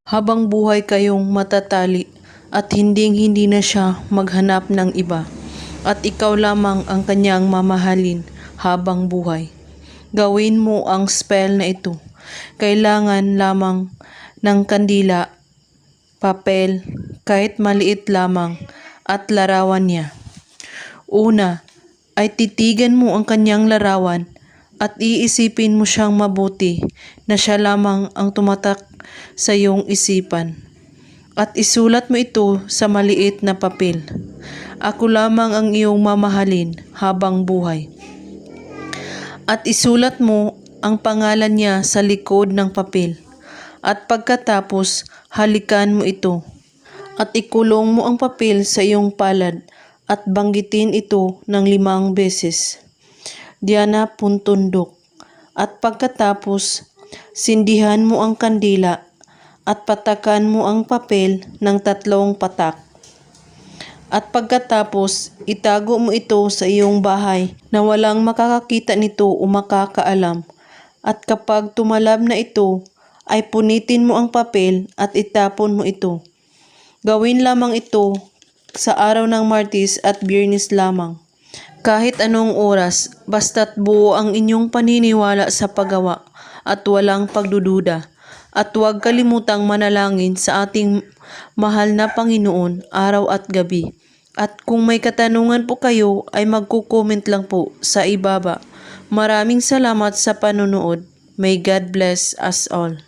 habang buhay kayong matatali at hinding-hindi na siya maghanap ng iba at ikaw lamang ang kanyang mamahalin habang buhay. Gawin mo ang spell na ito. Kailangan lamang ng kandila, papel, kahit maliit lamang, at larawan niya. Una, ay titigan mo ang kanyang larawan at iisipin mo siyang mabuti na siya lamang ang tumatak sa iyong isipan. At isulat mo ito sa maliit na papel. Ako lamang ang iyong mamahalin habang buhay. At isulat mo ang pangalan niya sa likod ng papel. At pagkatapos, halikan mo ito. At ikulong mo ang papel sa iyong palad at banggitin ito ng 5 beses. Diana Puntundok. At pagkatapos, sindihan mo ang kandila at patakan mo ang papel ng 3 patak. At pagkatapos, itago mo ito sa iyong bahay na walang makakakita nito o makakaalam. At kapag tumalab na ito, ay punitin mo ang papel at itapon mo ito. Gawin lamang ito sa araw ng Martes at Biyernes lamang. Kahit anong oras, basta't buo ang inyong paniniwala sa paggawa at walang pagdududa. At huwag kalimutang manalangin sa ating mahal na Panginoon araw at gabi. At kung may katanungan po kayo ay magko-comment lang po sa ibaba. Maraming salamat sa panonood. May God bless us all.